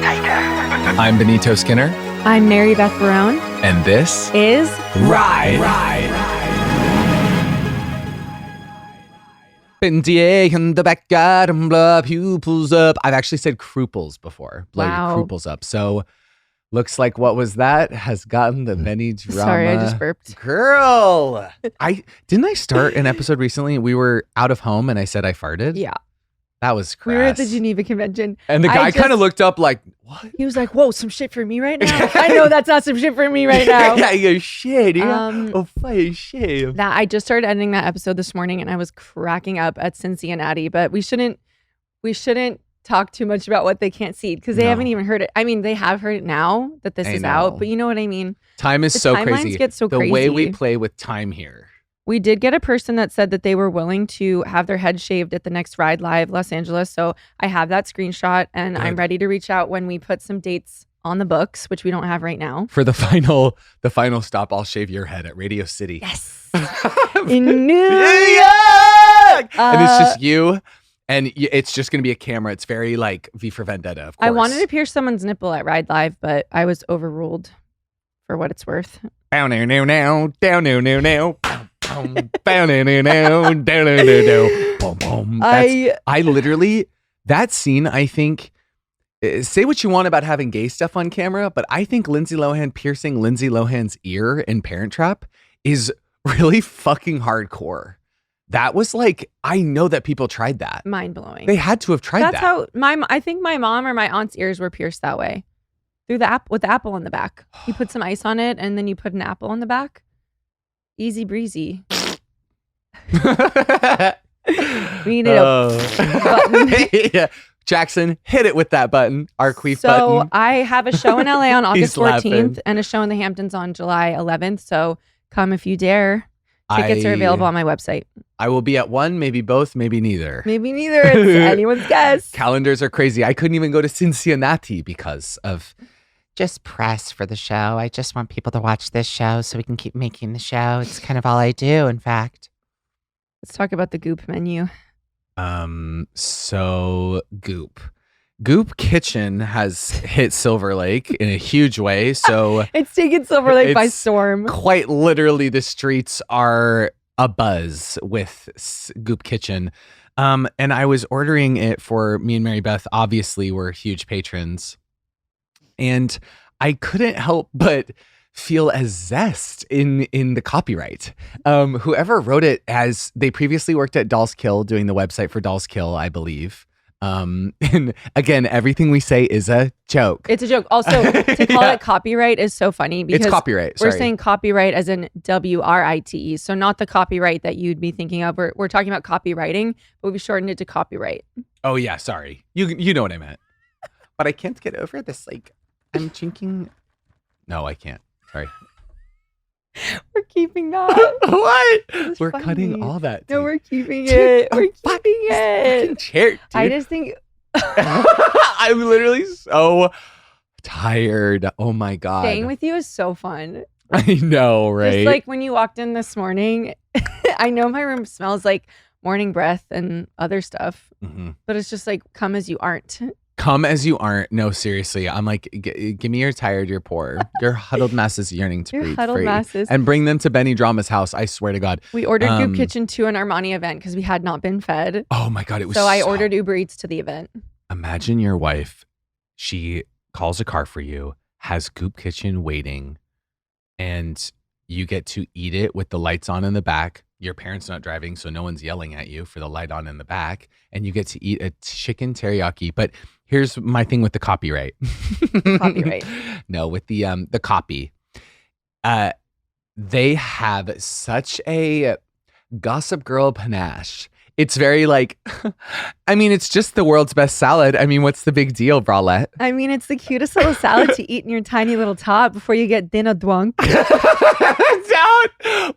Hitchhiker. I'm Benito Skinner. I'm Mary Beth Barone. And this is Ride. NTA in the back garden, blah, pupils up. I've actually said crouples before. Blow your Wow. crouples up. So looks like what was that has gotten the many drama. Sorry, I just burped. Girl, didn't I start an episode recently? We were out of home and I said I farted. Yeah. That was crass. We were at the Geneva Convention. And the guy kind of looked up like, what? He was like, whoa, some shit for me right now? I know that's not some shit for me right now. Yeah, he goes, shit. Shit. That I just started editing that episode this morning and I was cracking up at Cincinnati, but we shouldn't talk too much about what they can't see because they haven't even heard it. I mean, they have heard it now that this is out, but you know what I mean? Time is the so timelines crazy. Get so the crazy. way we play with time here. We did get a person that said that they were willing to have their head shaved at the next Ride Live Los Angeles. So I have that screenshot and Good. I'm ready to reach out when we put some dates on the books, which we don't have right now. For the final stop, I'll shave your head at Radio City. Yes. In New York. And it's just you. And it's just going to be a camera. It's very like V for Vendetta, of course. I wanted to pierce someone's nipple at Ride Live, but I was overruled for what it's worth. Down now, down now. I literally, that scene, I think, say what you want about having gay stuff on camera, but I think Lindsay Lohan piercing Lindsay Lohan's ear in Parent Trap is really fucking hardcore. That was like, I know that people tried that. Mind blowing. They had to have tried that. That's how I think my mom or my aunt's ears were pierced that way. Through the with the apple on the back. You put some ice on it and then you put an apple on the back. Easy breezy. We need a button. Yeah. Jackson, hit it with that button. Our queef button. So I have a show in LA on August 14th laughing. and a show in the Hamptons on July 11th. So come if you dare. Tickets are available on my website. I will be at one, maybe both, maybe neither. Maybe neither. It's anyone's guess. Calendars are crazy. I couldn't even go to Cincinnati because of just press for the show. I just want people to watch this show so we can keep making the show. It's kind of all I do, in fact. Let's talk about the Goop menu. So Goop Kitchen has hit Silver Lake in a huge way. So it's taken Silver Lake by storm. Quite literally, the streets are abuzz with Goop Kitchen. And I was ordering it for me and Mary Beth. Obviously, we're huge patrons. And I couldn't help but feel a zest in the copyright. Whoever wrote it, as they previously worked at Dolls Kill, doing the website for Dolls Kill, I believe. And again, everything we say is a joke. It's a joke. Also, to call it copyright is so funny because it's copyright. We're saying copyright as in WRITE. So not the copyright that you'd be thinking of. We're talking about copywriting, but we shortened it to copyright. Oh yeah, sorry. You know what I meant. But I can't get over this. Like, I'm drinking. No, I can't. Sorry. We're keeping that. What? We're funny. cutting all that. No, we're keeping it. We're keeping it. Chair, dude. I just think I'm literally so tired. Oh my God. staying with you is so fun. I know, right? Just like when you walked in this morning, I know my room smells like morning breath and other stuff, but it's just like come as you aren't. Come as you aren't. No, seriously. I'm like, give me your tired, your poor, your huddled masses yearning to Your breathe huddled free. masses. And bring them to Benny Drama's house. I swear to God. We ordered Goop Kitchen to an Armani event because we had not been fed. Oh my God. It was so I ordered Uber Eats to the event. Imagine your wife. She calls a car for you, has Goop Kitchen waiting, and you get to eat it with the lights on in the back. Your parents not driving, so no one's yelling at you for the light on in the back, and you get to eat a chicken teriyaki. But here's my thing with the copyright. Copyright. No, with the copy. They have such a Gossip Girl panache. It's very like, I mean, it's just the world's best salad. I mean, what's the big deal, bralette? I mean, it's the cutest little salad to eat in your tiny little top before you get dinner drunk.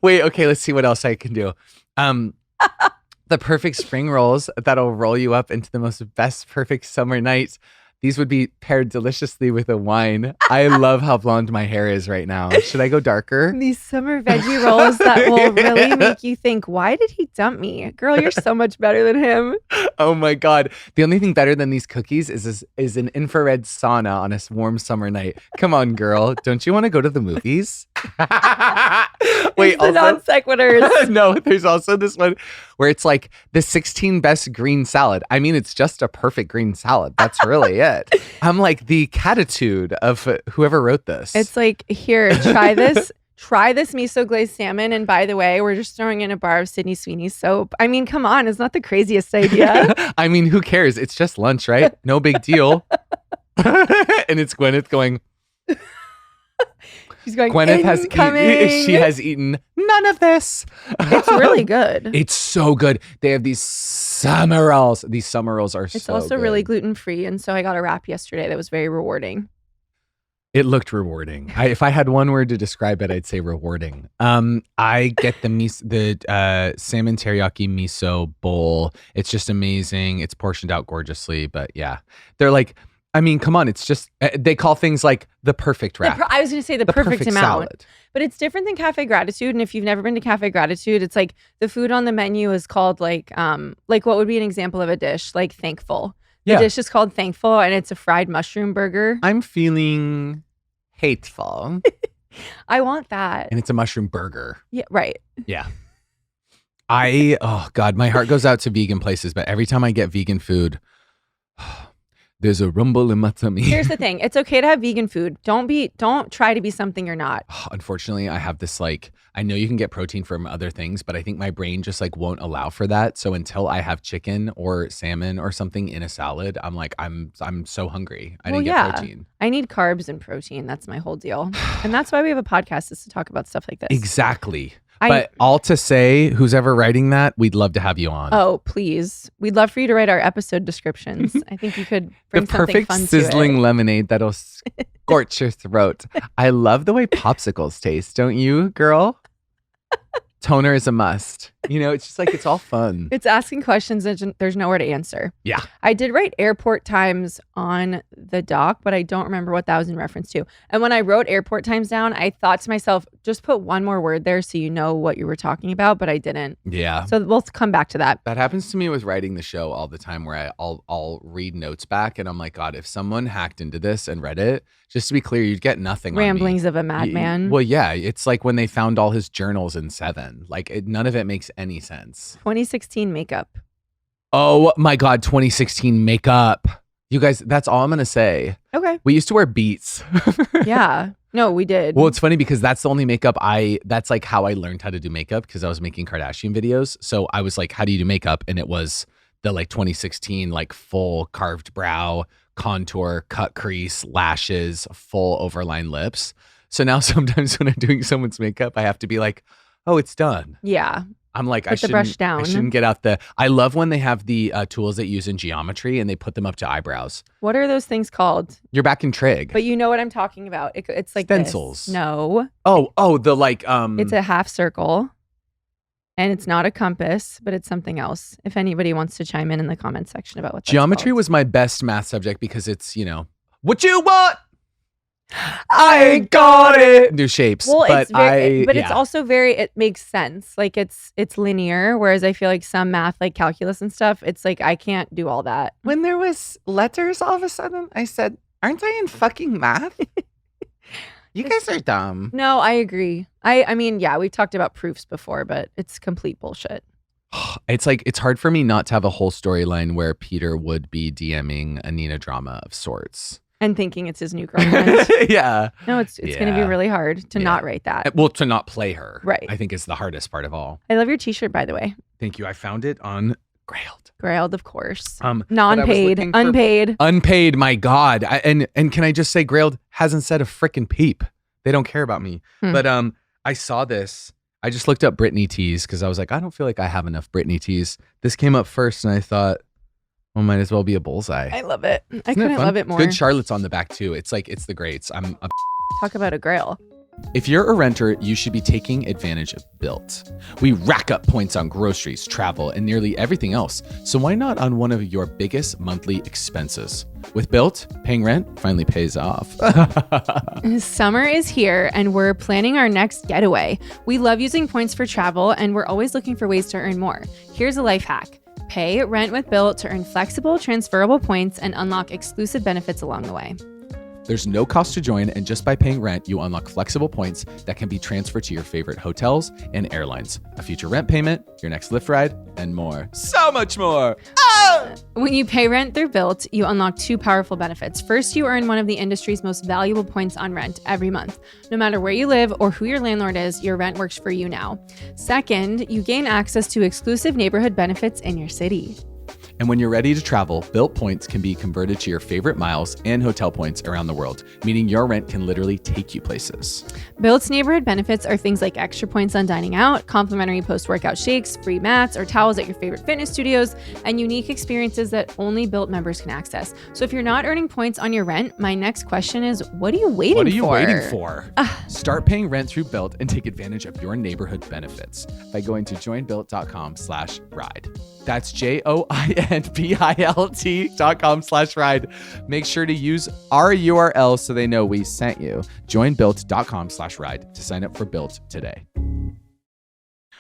Wait, okay, let's see what else I can do. The perfect spring rolls that'll roll you up into the most best perfect summer nights. These would be paired deliciously with a wine. I love how blonde my hair is right now. Should I go darker? These summer veggie rolls that will really make you think, why did he dump me? Girl, you're so much better than him. Oh my God. The only thing better than these cookies is an infrared sauna on a warm summer night. Come on, girl. Don't you want to go to the movies? Wait, the non sequiturs. No, there's also this one where it's like the 16 best green salad. I mean, it's just a perfect green salad. That's really it. I'm like the catitude of whoever wrote this. It's like, here, try this. Try this miso glazed salmon. And by the way, we're just throwing in a bar of Sydney Sweeney's soap. I mean, come on. It's not the craziest idea. I mean, who cares? It's just lunch, right? No big deal. And it's Gwyneth going... She's going, Gwyneth incoming. has eaten none of this. It's really good. It's so good. They have these summer rolls. These summer rolls are It's so also good. really gluten-free. And so I got a wrap yesterday that was very rewarding. It looked rewarding. If I had one word to describe it, I'd say rewarding. I get the salmon teriyaki miso bowl. It's just amazing. It's portioned out gorgeously. But yeah, they're like, I mean, come on. It's just, they call things like the perfect wrap. I was going to say the perfect amount. Salad. But it's different than Cafe Gratitude. And if you've never been to Cafe Gratitude, it's like the food on the menu is called like what would be an example of a dish? Like Thankful. The dish is called Thankful, and it's a fried mushroom burger. I'm feeling hateful. I want that. And it's a mushroom burger. Yeah, right. Yeah. Oh God, my heart goes out to vegan places, but every time I get vegan food, there's a rumble in my tummy. Here's the thing. It's okay to have vegan food. Don't try to be something you're not. Unfortunately, I have this I know you can get protein from other things, but I think my brain just won't allow for that. So until I have chicken or salmon or something in a salad, I'm like, I'm so hungry. I didn't get protein. I need carbs and protein. That's my whole deal. And that's why we have a podcast, is to talk about stuff like this. Exactly. But all to say, who's ever writing that, we'd love to have you on. Oh, please. We'd love for you to write our episode descriptions. I think you could bring the perfect something fun sizzling to it. lemonade that'll scorch your throat. I love the way popsicles taste, don't you, girl? Toner is a must. It's just it's all fun. It's asking questions and there's nowhere to answer. Yeah. I did write airport times on the doc, but I don't remember what that was in reference to. And when I wrote airport times down, I thought to myself, just put one more word there so you know what you were talking about, but I didn't. Yeah. So we'll come back to that. That happens to me with writing the show all the time, where I'll read notes back and I'm like, God, if someone hacked into this and read it, just to be clear, you'd get nothing Ramblings on me. of a madman. Well, yeah. It's like when they found all his journals in Seven. None of it makes any sense. 2016 makeup. Oh my God, 2016 makeup. You guys, that's all I'm going to say. Okay. We used to wear Beats. Yeah. No, we did. Well, it's funny because that's the only makeup that's how I learned how to do makeup, because I was making Kardashian videos. So I was like, how do you do makeup? And it was the 2016, full carved brow, contour, cut crease, lashes, full overline lips. So now sometimes when I'm doing someone's makeup, I have to be like, oh, it's done. Yeah. I'm like, put the brush down. I shouldn't get out I love when they have the tools that you use in geometry and they put them up to eyebrows. What are those things called? You're back in trig. But you know what I'm talking about. It's like stencils. This. No. Oh, the It's a half circle. And it's not a compass, but it's something else. If anybody wants to chime in the comments section about what that's geometry called. was my best math subject because it's, what you want? I got it. New shapes. Well, but it's also it makes sense. It's linear. Whereas I feel like some math, like calculus and stuff, it's like, I can't do all that. When there was letters, all of a sudden, I said, aren't I in fucking math? You guys are dumb. No, I agree. I mean, yeah, we've talked about proofs before, but it's complete bullshit. It's hard for me not to have a whole storyline where Peter would be DMing a Nina drama of sorts. And thinking it's his new girlfriend. Yeah. No, it's going to be really hard to not write that. Well, to not play her. Right. I think is the hardest part of all. I love your t-shirt, by the way. Thank you. I found it on Grailed. Grailed, of course. Non-paid. Unpaid. Unpaid, my God. And can I just say Grailed hasn't said a frickin' peep. They don't care about me. But I saw this. I just looked up Britney tees because I was like, I don't feel like I have enough Britney tees. This came up first and I thought, well, might as well be a bullseye. I love it. I couldn't love it more. Good Charlotte's on the back too. It's the greats. Talk about a grail. If you're a renter, you should be taking advantage of Built. We rack up points on groceries, travel, and nearly everything else, so why not on one of your biggest monthly expenses? With Built, paying rent finally pays off. Summer is here, and we're planning our next getaway. We love using points for travel, and we're always looking for ways to earn more. Here's a life hack. Pay rent with Built to earn flexible, transferable points and unlock exclusive benefits along the way. There's no cost to join, and just by paying rent, you unlock flexible points that can be transferred to your favorite hotels and airlines, a future rent payment, your next Lyft ride, and more. So much more! Oh! When you pay rent through Built, you unlock two powerful benefits. First, you earn one of the industry's most valuable points on rent every month. No matter where you live or who your landlord is, your rent works for you now. Second, you gain access to exclusive neighborhood benefits in your city. And when you're ready to travel, Built points can be converted to your favorite miles and hotel points around the world, meaning your rent can literally take you places. Built's neighborhood benefits are things like extra points on dining out, complimentary post-workout shakes, free mats or towels at your favorite fitness studios, and unique experiences that only Built members can access. So if you're not earning points on your rent, my next question is, what are you waiting for? What are you waiting for? Start paying rent through Built and take advantage of your neighborhood benefits by going to joinbuilt.com/ride. That's JOINBILT.com/ride. Make sure to use our URL so they know we sent you. Joinbuilt.com/ride to sign up for Built today.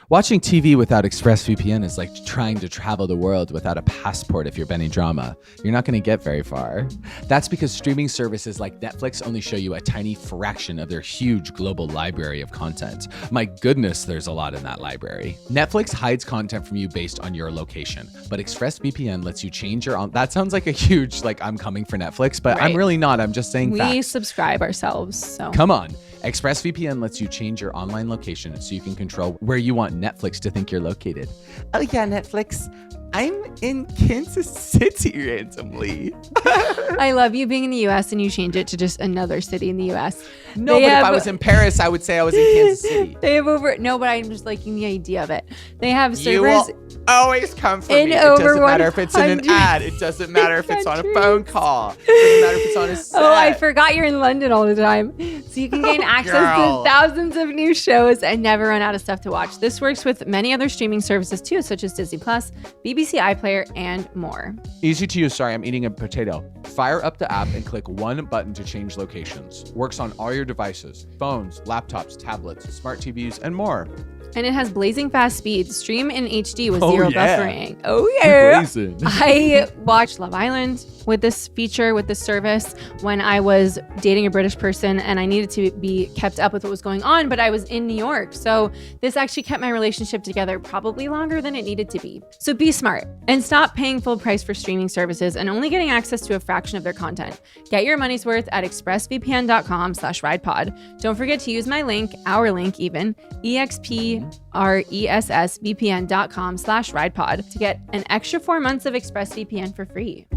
Watching TV without ExpressVPN is like trying to travel the world without a passport if you're Benny Drama. You're not going to get very far. That's because streaming services like Netflix only show you a tiny fraction of their huge global library of content. My goodness, there's a lot in that library. Netflix hides content from you based on your location, but ExpressVPN lets you change your own. That sounds like a huge, like I'm coming for Netflix, but right. I'm really not. I'm just saying facts. We subscribe ourselves, so. Come on. ExpressVPN lets you change your online location so you can control where you want Netflix to think you're located. Oh yeah, Netflix. I'm in Kansas City randomly. I love you being in the US and you change it to just another city in the US. No, but if I was in Paris, I would say I was in Kansas City. They have but I'm just liking the idea of it. They have servers. You will always come for me. It doesn't matter if it's in an ad. It doesn't matter if it's on a phone call. It doesn't matter if it's on a set. Oh, I forgot you're in London all the time. So you can gain access to thousands of new shows and never run out of stuff to watch. This works with many other streaming services too, such as Disney+, BBC iPlayer, and more. Easy to use. Sorry, I'm eating a potato. Fire up the app and click one button to change locations. Works on all your devices, phones, laptops, tablets, smart TVs, and more. And it has blazing fast speed. Stream in HD with zero buffering. Oh yeah. Blazing. I watched Love Island with this feature, with this service, when I was dating a British person and I needed to be kept up with what was going on, but I was in New York. So this actually kept my relationship together probably longer than it needed to be. So be smart and stop paying full price for streaming services and only getting access to a fraction of their content. Get your money's worth at expressvpn.com/ridepod. Don't forget to use my link, our link even, expressvpn.com/ridepod to get an extra 4 months of ExpressVPN for free.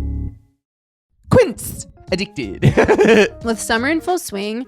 Quince addicted. With summer in full swing,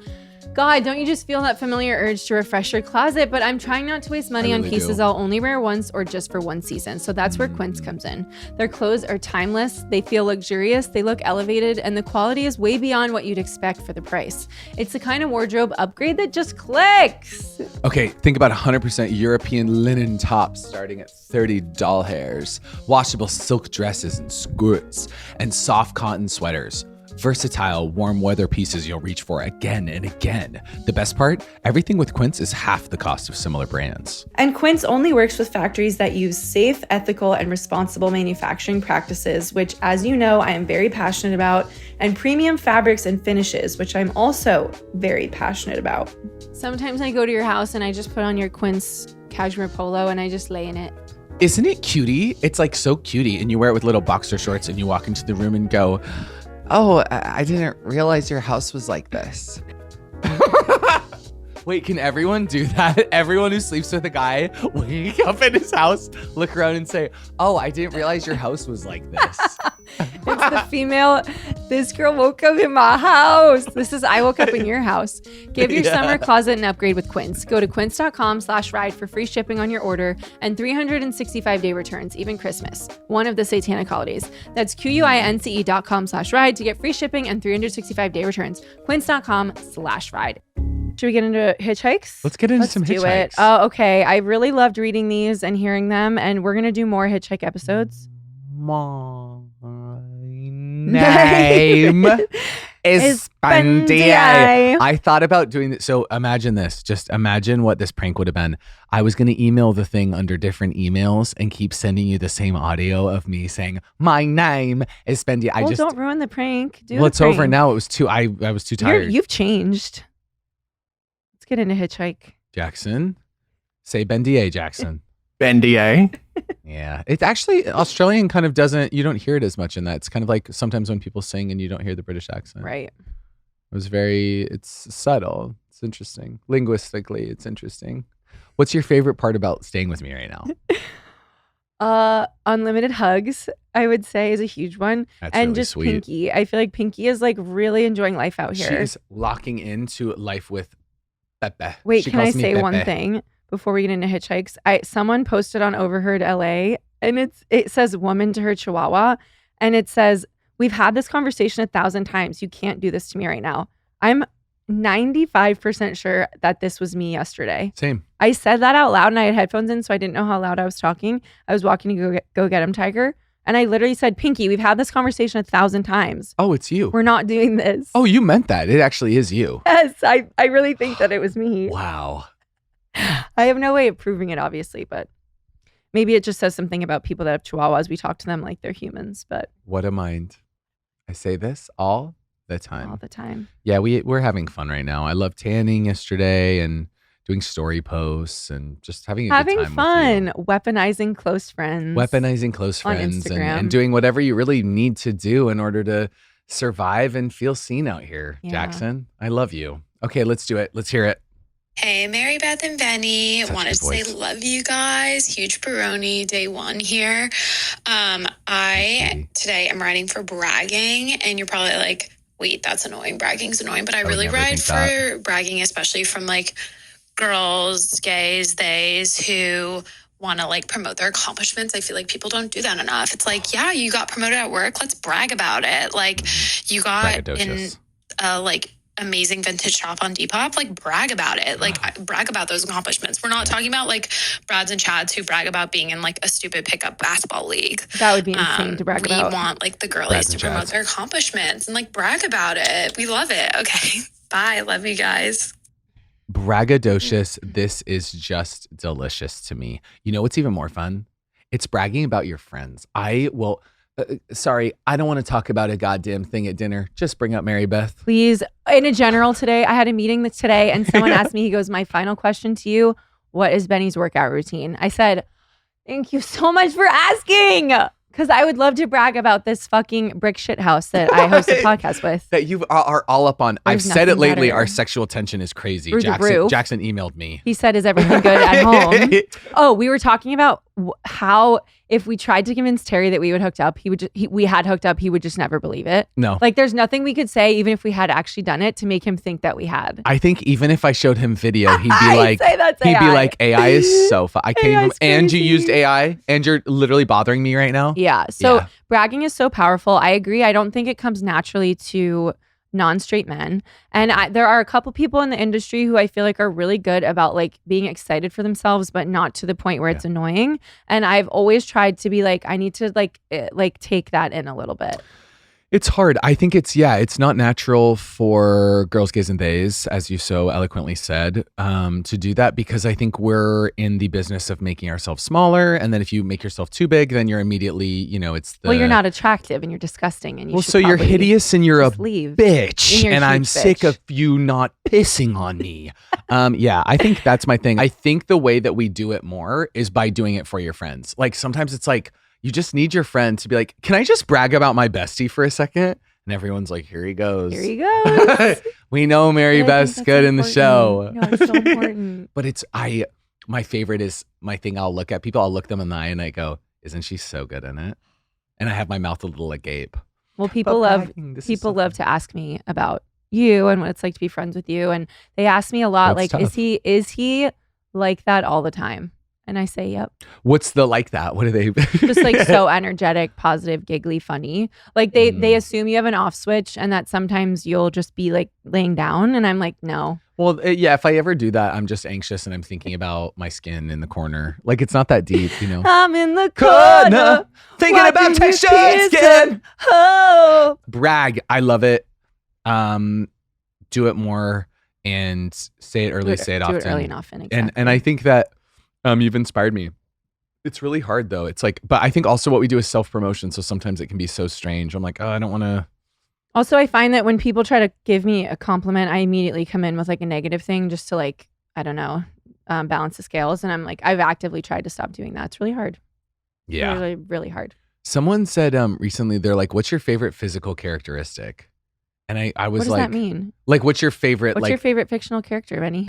God, don't you just feel that familiar urge to refresh your closet? But I'm trying not to waste money on pieces I'll only wear once or just for one season. So that's where Quince comes in. Their clothes are timeless, they feel luxurious, they look elevated, and the quality is way beyond what you'd expect for the price. It's the kind of wardrobe upgrade that just clicks. Okay, think about 100% European linen tops starting at $30 hairs, washable silk dresses and skirts, and soft cotton sweaters. Versatile, warm weather pieces you'll reach for again and again. The best part? Everything with Quince is half the cost of similar brands. And Quince only works with factories that use safe, ethical, and responsible manufacturing practices, which, as you know, I am very passionate about, and premium fabrics and finishes, which I'm also very passionate about. Sometimes I go to your house and I just put on your Quince cashmere polo and I just lay in it. Isn't it cutie? It's like so cutie, and you wear it with little boxer shorts and you walk into the room and go, oh, I didn't realize your house was like this. Wait, can everyone do that? Everyone who sleeps with a guy, wake up in his house, look around and say, oh, I didn't realize your house was like this. It's the female, this girl woke up in my house. This is, I woke up in your house. Give your summer closet an upgrade with Quince. Go to quince.com/ride for free shipping on your order and 365-day returns, even Christmas, one of the satanic holidays. That's QUINCE.com/ride to get free shipping and 365-day returns. Quince.com/ride. Should we get into hitchhikes? Let's get into some do hitchhikes. It. Oh, okay. I really loved reading these and hearing them, and we're gonna do more hitchhike episodes. My name is Bendy. I thought about doing this. So imagine this. Just imagine what this prank would have been. I was going to email the thing under different emails and keep sending you the same audio of me saying, my name is Bendy. Don't ruin the prank. It's over now. It was too, I was too tired. You've changed. Let's get into hitchhike. Jackson. Say Bendy, Jackson. Bendy. Yeah. It's actually Australian kind of doesn't, you don't hear it as much in that. It's kind of like sometimes when people sing and you don't hear the British accent. Right. It's subtle. It's interesting. Linguistically, it's interesting. What's your favorite part about staying with me right now? Unlimited hugs, I would say, is a huge one. That's and really just sweet. Pinky. I feel like Pinky is like really enjoying life out here. She's locking into life with Pepe. Wait, She can I calls me say Pepe. one thing before we get into hitchhikes? Someone posted on Overheard LA, and it says woman to her chihuahua, and it says, we've had this conversation 1,000 times. You can't do this to me right now. I'm 95% sure that this was me yesterday. Same. I said that out loud and I had headphones in, so I didn't know how loud I was talking. I was walking to go get him, Tiger. And I literally said, Pinky, we've had this conversation 1,000 times. Oh, it's you. We're not doing this. Oh, you meant that. It actually is you. Yes, I really think that it was me. Wow. I have no way of proving it, obviously, but maybe it just says something about people that have chihuahuas. We talk to them like they're humans, but What a mind. I say this all the time. all the time. Yeah, we're having fun right now. I love tanning yesterday and doing story posts and just having a good time fun. with you. Weaponizing close friends. Weaponizing close On friends Instagram. and doing whatever you really need to do in order to survive and feel seen out here. Yeah. Jackson, I love you. Okay, let's do it. Let's hear it. Hey, Mary, Beth, and Benny. Such a Wanted good to say voice. love you guys. Huge Barone day one here. Today I'm riding for bragging, and you're probably like, wait, that's annoying. Bragging's annoying, but I would really never ride think for bragging, especially from like girls, gays, theys who want to like promote their accomplishments. I feel like people don't do that enough. It's like, yeah, you got promoted at work. Let's brag about it. Like you got in Braggadocious. like amazing vintage shop on Depop, like brag about it. Like brag about those accomplishments. We're not talking about like Brads and Chads who brag about being in like a stupid pickup basketball league. That would be insane to brag about. We want like the girlies Brads to and promote Chads. their accomplishments and like brag about it. We love it. Okay. Bye. Love you guys. Braggadocious. This is just delicious to me. You know what's even more fun? It's bragging about your friends. Sorry, I don't want to talk about a goddamn thing at dinner. Just bring up Mary Beth. Please, in a general today, I had a meeting today and someone asked me, he goes, my final question to you, what is Benny's workout routine? I said, thank you so much for asking. Because I would love to brag about this fucking brick shit house that I host a podcast with. That you are all up on. I've There's said it nothing lately. better. Our sexual tension is crazy. Through the roof. Jackson emailed me. He said, is everything good at home? Oh, we were talking about how if we tried to convince Terry that we would hooked up, we had hooked up, he would just never believe it. No. Like there's nothing we could say, even if we had actually done it, to make him think that we had. I think even if I showed him video, he'd be I'd like, say that's he'd be AI. like, AI is so fun. I can't even, AI's and you crazy. used AI and you're literally bothering me right now. Yeah. So Yeah. bragging is so powerful. I agree. I don't think it comes naturally to non-straight men. And there are a couple people in the industry who I feel like are really good about like being excited for themselves, but not to the point where it's annoying. And I've always tried to be like, I need to like take that in a little bit. It's hard. I think it's not natural for girls, gays, and theys, as you so eloquently said, to do that because I think we're in the business of making ourselves smaller. And then if you make yourself too big, then you're immediately, it's the... Well, you're not attractive and you're disgusting and you should so you're probably hideous and you're a just leave. bitch. And you're a And I'm huge sick bitch. of you not pissing on me. I think that's my thing. I think the way that we do it more is by doing it for your friends. Like sometimes it's like, you just need your friend to be like, can I just brag about my bestie for a second? And everyone's like, here he goes. Here he goes. We know Mary But I think Beth's that's good in the important. show. No, it's so important. But my favorite is my thing. I'll look at people, I'll look them in the eye and I go, isn't she so good in it? And I have my mouth a little agape. Well, people But love bragging, this is people so love fun. to ask me about you and what it's like to be friends with you. And they ask me a lot, That's like, tough. is he like that all the time? And I say, yep. What's the like that? What are they? Just like so energetic, positive, giggly, funny. Like they assume you have an off switch and that sometimes you'll just be like laying down. And I'm like, no. Well, yeah, if I ever do that, I'm just anxious and I'm thinking about my skin in the corner. Like, it's not that deep, you know? I'm in the corner. Thinking about watching you texture and kiss skin. and- Oh. Brag. I love it. Do it more and say it early, say it often. Do it early and often, exactly. And I think that you've inspired me. It's really hard though. It's like, but I think also what we do is self-promotion. So sometimes it can be so strange. I'm like, oh, I don't want to. Also, I find that when people try to give me a compliment, I immediately come in with like a negative thing just to like, I don't know, balance the scales. And I'm like, I've actively tried to stop doing that. It's really hard. Yeah. Really, really hard. Someone said recently, they're like, what's your favorite physical characteristic? And I was What does like, that mean? Like, what's your favorite? What's your favorite fictional character, Benny?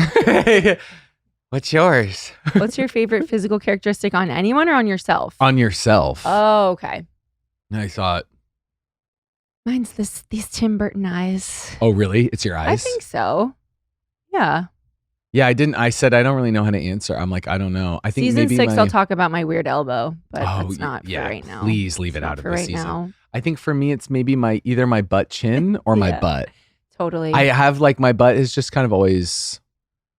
What's yours? What's your favorite physical characteristic on anyone or on yourself? On yourself. Oh, okay. And I thought, Mine's these Tim Burton eyes. oh, really? It's your eyes? I think so. Yeah. Yeah, I said, I don't really know how to answer. I'm like, I don't know. I think Season maybe 6, I'll talk about my weird elbow, but that's not for yeah, right now. Please leave It's it not out of for this right season. now. I think for me, it's maybe either my butt chin or my Yeah. butt. Totally. I have like my butt is just kind of always.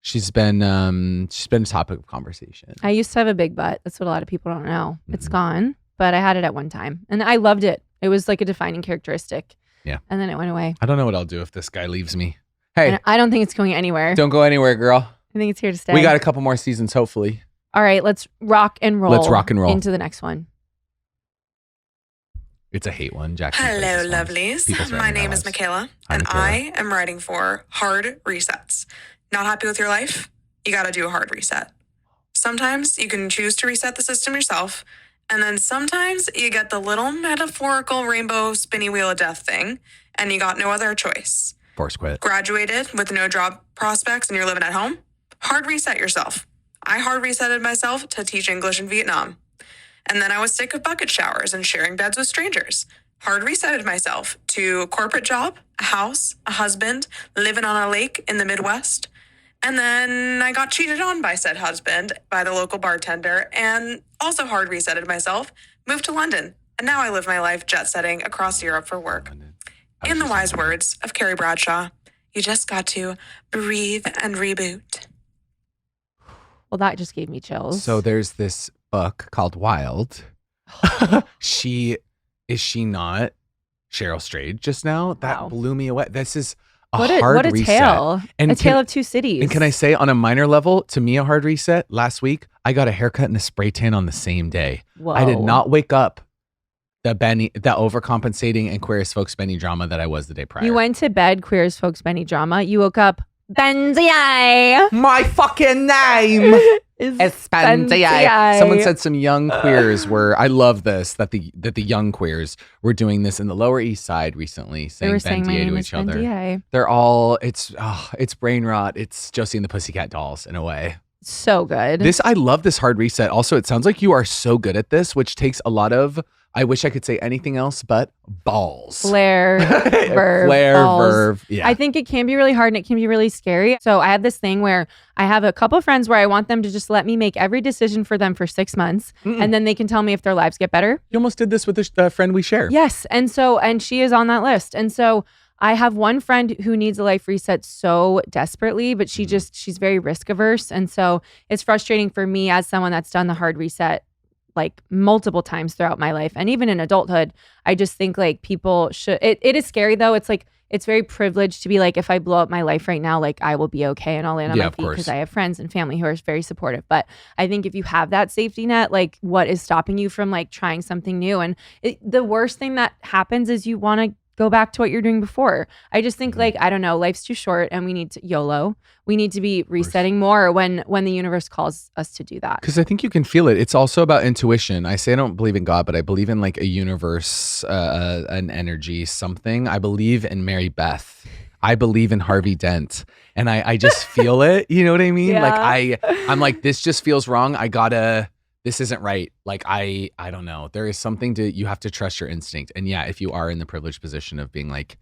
She's been a topic of conversation. I used to have a big butt. That's what a lot of people don't know. It's Mhm. gone, but I had it at one time, and I loved it. It was like a defining characteristic. Yeah. And then it went away. I don't know what I'll do if this guy leaves me. Hey, And I don't think it's going anywhere. don't go anywhere, girl. I think it's here to stay. We got a couple more seasons, hopefully. All right, let's rock and roll. Let's rock and roll. into the next one. It's a hate one. Jackson. Hello, plays this one. lovelies. People's My writing name our is lives. Michaela, Hi, and Michaela. I am writing for hard resets. Not happy with your life? You got to do a hard reset. Sometimes you can choose to reset the system yourself, and then sometimes you get the little metaphorical rainbow spinny wheel of death thing, and you got no other choice. Force quit. Graduated with no job prospects and you're living at home? Hard reset yourself. I hard resetted myself to teach English in Vietnam. And then I was sick of bucket showers and sharing beds with strangers. Hard resetted myself to a corporate job, a house, a husband, living on a lake in the Midwest. And then I got cheated on by said husband, by the local bartender, and also hard resetted myself, moved to London. And now I live my life jet setting across Europe for work. In the wise words of Carrie Bradshaw, you just got to breathe and reboot. Well, that just gave me chills. So there's this book called Wild. Is she not Cheryl Strayed just now? That Wow. blew me away. This is a what hard a reset. tale. And a tale of two cities. And can I say on a minor level, to me, a hard reset, last week, I got a haircut and a spray tan on the same day. Whoa. I did not wake up the overcompensating and queer as folks Benny drama that I was the day prior. You went to bed, queer as folks, Benny drama. You woke up, Benzie. My fucking name. It's Benzie. Someone said some young queers were. I love this that the young queers were doing this in the Lower East Side recently, They were saying saying my Ben name to is each other. Benzie. They're all it's brain rot. It's Josie and the Pussycat Dolls in a way. So good. I love this hard reset. Also, it sounds like you are so good at this, which takes a lot of. I wish I could say anything else but balls. Flair, verve, Flair, balls. verve. Yeah. I think it can be really hard and it can be really scary. So I have this thing where I have a couple friends where I want them to just let me make every decision for them for 6 months. And then they can tell me if their lives get better. You almost did this with a friend we share. Yes. And she is on that list. And so I have one friend who needs a life reset so desperately, but she's very risk averse. And so it's frustrating for me as someone that's done the hard reset like multiple times throughout my life. And even in adulthood, I just think like people should, it is scary though. It's like, it's very privileged to be like, if I blow up my life right now, like I will be okay and I'll land on Yeah, my of feet course. because I have friends and family who are very supportive. But I think if you have that safety net, like what is stopping you from like trying something new? And the worst thing that happens is you want to go back to what you're doing before. I just think like, I don't know, life's too short and we need to YOLO. We need to be resetting more when the universe calls us to do that. Because I think you can feel it. It's also about intuition. I say I don't believe in God, but I believe in like a universe, an energy, something. I believe in Mary Beth. I believe in Harvey Dent. And I just feel it. You know what I mean? Yeah. Like I'm like, this just feels wrong. This isn't right. Like I don't know. There is something you have to trust your instinct. And yeah, if you are in the privileged position of being like,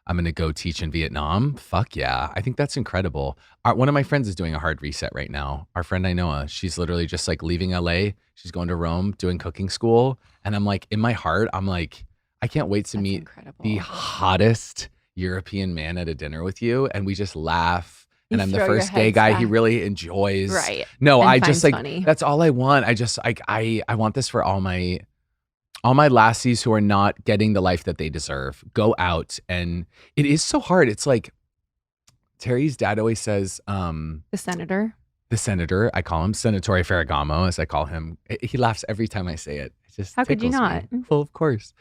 I'm going to go teach in Vietnam. Fuck yeah. I think that's incredible. One of my friends is doing a hard reset right now. Our friend Ainoa, she's literally just like leaving LA. She's going to Rome, doing cooking school. And I'm like, in my heart, I'm like, I can't wait to meet incredible. the hottest European man at a dinner with you. And we just laugh and You I'm the throw your first gay heads guy he back. really enjoys. Right. No, And I just finds like funny. that's all I want. I just like I want this for all my lassies who are not getting the life that they deserve. Go out, and it is so hard. It's like Terry's dad always says, The senator. the senator, I call him Senatore Ferragamo, as I call him. He laughs every time I say it. It just How could you tickles not? me. Well, of course.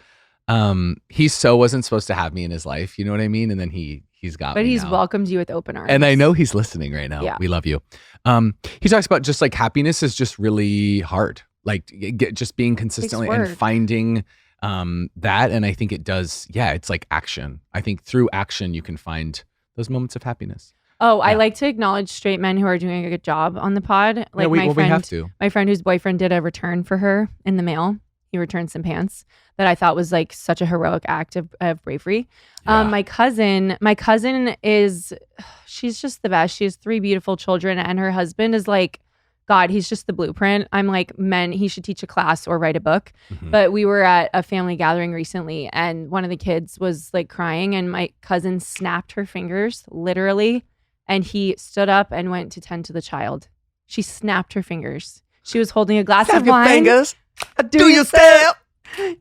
He wasn't supposed to have me in his life. You know what I mean? And then he's got But me he's now. welcomed you with open arms. And I know he's listening right now. Yeah. We love you. He talks about just like happiness is just really hard. Like just being consistently and work. finding that. And I think it does. Yeah, it's like action. I think through action you can find those moments of happiness. Oh, I Yeah. like to acknowledge straight men who are doing a good job on the pod. Like Yeah, we have my to. friend whose boyfriend did a return for her in the mail. He returned some pants that I thought was like such a heroic act of bravery. Yeah. My cousin is, she's just the best. She has 3 beautiful children, and her husband is like, God, he's just the blueprint. I'm like, men, he should teach a class or write a book. Mhm. But we were at a family gathering recently, and one of the kids was like crying, and my cousin snapped her fingers, literally, and he stood up and went to tend to the child. She snapped her fingers. She was holding a glass of wine. Do your step.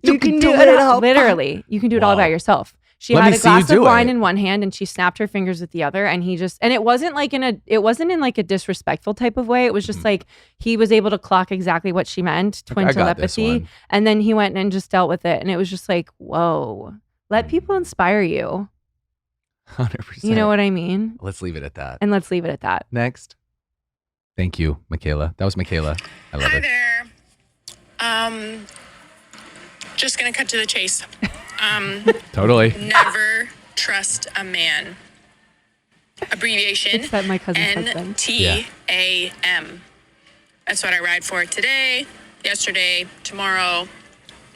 You can do it all. Literally, you can do it all Wow. by yourself. She Let had me a see you glass of do wine it. in one hand, and she snapped her fingers with the other. And it wasn't like it wasn't in like a disrespectful type of way. It was just Mhm. like he was able to clock exactly what she meant, twin I got this telepathy, one. and then he went and just dealt with it. And it was just like, whoa, let people inspire you. 100%. You know what I mean? Let's leave it at that. And let's leave it at that. Next. Thank you, Michaela. That was Michaela. I love Hi it. there. Just gonna cut to the chase. Totally. Never trust a man. Abbreviation It's that my cousin's husband. NTAM. That's what I ride for today, yesterday, tomorrow,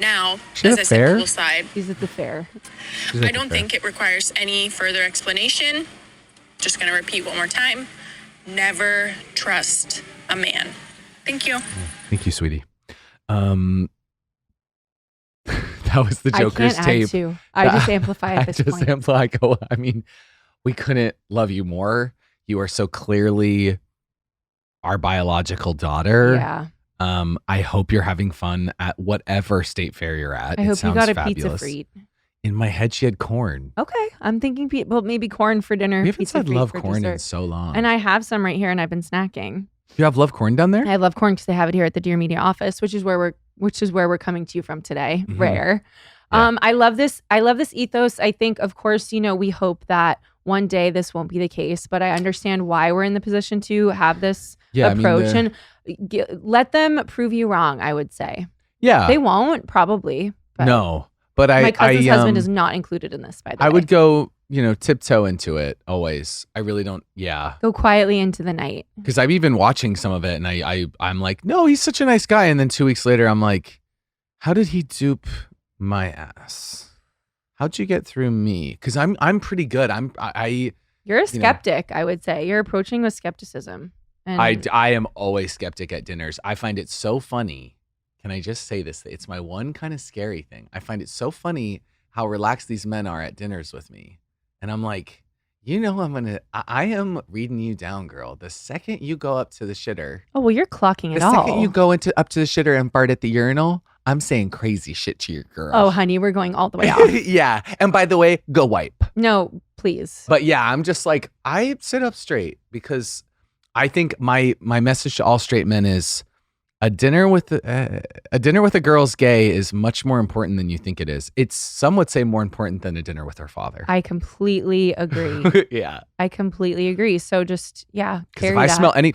now. She at as a I fair? say, poolside. He's at the fair. She's I like don't the think it requires any further explanation. Just gonna repeat one more time. Never trust a man. Thank you. Thank you, sweetie. That was the Joker's I can't tape. add to. I just amplify at this point. Amplify. I mean, we couldn't love you more. You are so clearly our biological daughter. Yeah. I hope you're having fun at whatever state fair you're at. I It hope you sounds got a fabulous. pizza free. In my head, she had corn. Okay, I'm thinking maybe corn for dinner. We haven't pizza said free love for corn in dessert. so long. And I have some right here, and I've been snacking. You have love corn down there? I love corn because they have it here at the Dear Media office, which is where we're coming to you from today. Mhm. Rare. Yeah. I love this ethos. I think, of course, we hope that one day this won't be the case, but I understand why we're in the position to have this approach and let them prove you wrong. I would say they won't probably. But No, but my cousin's husband is not included in this. By the way, I would go, tiptoe into it always. I really don't. Yeah. go quietly into the night. Because I'm even watching some of it and I'm like, no, he's such a nice guy. And then 2 weeks later, I'm like, how did he dupe my ass? How'd you get through me? Because I'm pretty good. You're a skeptic, I would say. You're approaching with skepticism. And I am always skeptic at dinners. I find it so funny. Can I just say this? It's my one kind of scary thing. I find it so funny how relaxed these men are at dinners with me. And I'm like, I am reading you down, girl. The second you go up to the shitter. Oh, well, you're clocking it The all. second you go up to the shitter and fart at the urinal, I'm saying crazy shit to your girl. Oh, honey, we're going all the way off. Yeah. And by the way, go wipe. No, please. But yeah, I'm just like, I sit up straight because I think my message to all straight men is a dinner with a girl's gay is much more important than you think it is. It's, some would say, more important than a dinner with her father. I completely agree. Yeah. I completely agree. So just, Because carry if I that. smell any,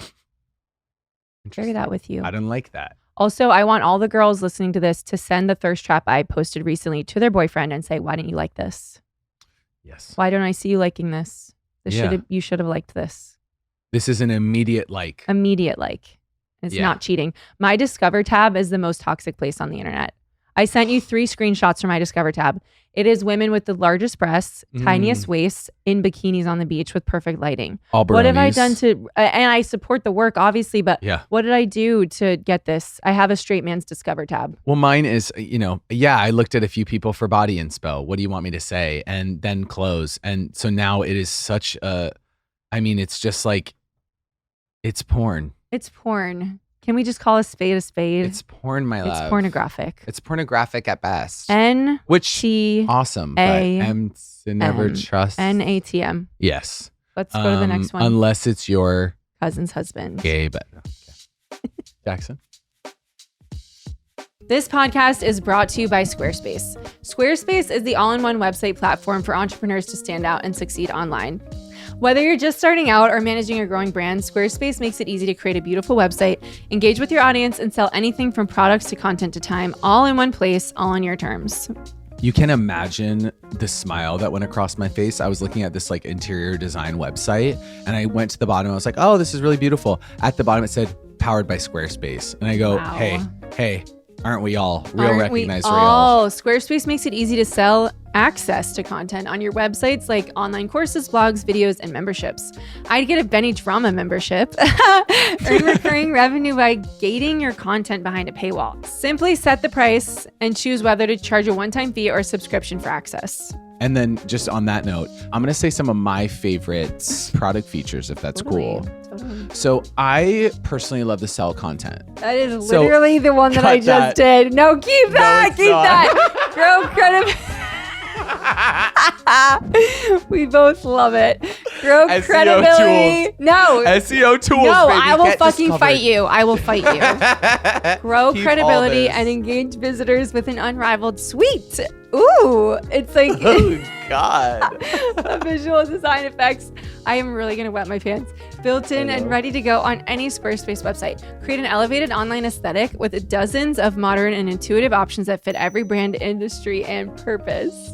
Carry that with you. I don't like that. Also, I want all the girls listening to this to send the thirst trap I posted recently to their boyfriend and say, why didn't you like this? Yes. Why don't I see you liking this? Yeah. You should have liked this. This is an immediate like. Immediate like. It's Yeah. not cheating. My Discover tab is the most toxic place on the internet. I sent you 3 screenshots from my Discover tab. It is women with the largest breasts, tiniest waists, in bikinis on the beach with perfect lighting. All What have I Barones. done to, and I support the work, obviously, but Yeah. what did I do to get this? I have a straight man's Discover tab. Well, mine is, I looked at a few people for body inspo. What do you want me to say? And then close. And so now it is such a I mean, it's just like, it's porn. It's porn. Can we just call a spade a spade? It's porn, my love. It's pornographic. It's pornographic at best. Which N-T-A-M. awesome, but M to never trust. N-A-T-M. Yes. Let's go to the next one. Unless it's your cousin's husband. gay, but okay. Jackson. This podcast is brought to you by Squarespace. Squarespace is the all-in-one website platform for entrepreneurs to stand out and succeed online. Whether you're just starting out or managing a growing brand, Squarespace makes it easy to create a beautiful website, engage with your audience, and sell anything from products to content to time, all in one place, all on your terms. You can imagine the smile that went across my face. I was looking at this like interior design website and I went to the bottom. I was like, oh, this is really beautiful. At the bottom, it said powered by Squarespace. And I go, Wow. hey, aren't we all? Real Aren't recognize we real. all? Squarespace makes it easy to sell access to content on your websites like online courses, blogs, videos, and memberships. I'd get a Benny Drama membership. Earn recurring revenue by gating your content behind a paywall. Simply set the price and choose whether to charge a one-time fee or a subscription for access. And then just on that note, I'm going to say some of my favorite product features, if that's cool. Totally. So I personally love to sell content. That is So, literally the one that I cut just that. did. No, keep that. it's Keep not. that. Grow credibility. We both love it. Grow SEO credibility. tools. No. SEO tools, No, baby. I will Get fucking discovered. fight you. I will fight you. Grow Keep credibility all this. and engage visitors with an unrivaled suite. Ooh, it's like Oh, God. the visual design effects. I am really going to wet my pants. Built in and ready to go on any Squarespace website. Create an elevated online aesthetic with dozens of modern and intuitive options that fit every brand, industry, and purpose.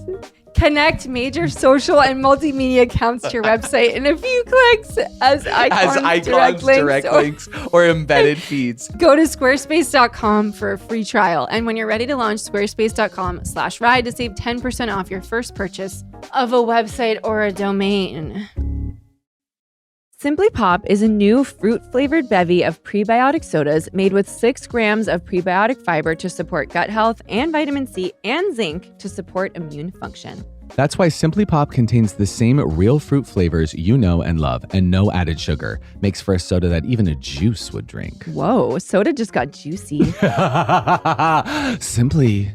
Connect major social and multimedia accounts to your website in a few clicks as icons, direct links, or embedded feeds. Go to squarespace.com for a free trial. And when you're ready to launch, squarespace.com/ride to save 10% off your first purchase of a website or a domain. Simply Pop is a new fruit-flavored bevy of prebiotic sodas made with 6 grams of prebiotic fiber to support gut health and vitamin C and zinc to support immune function. That's why Simply Pop contains the same real fruit flavors you know and love, and no added sugar. Makes for a soda that even a juice would drink. Whoa, soda just got juicy. Simply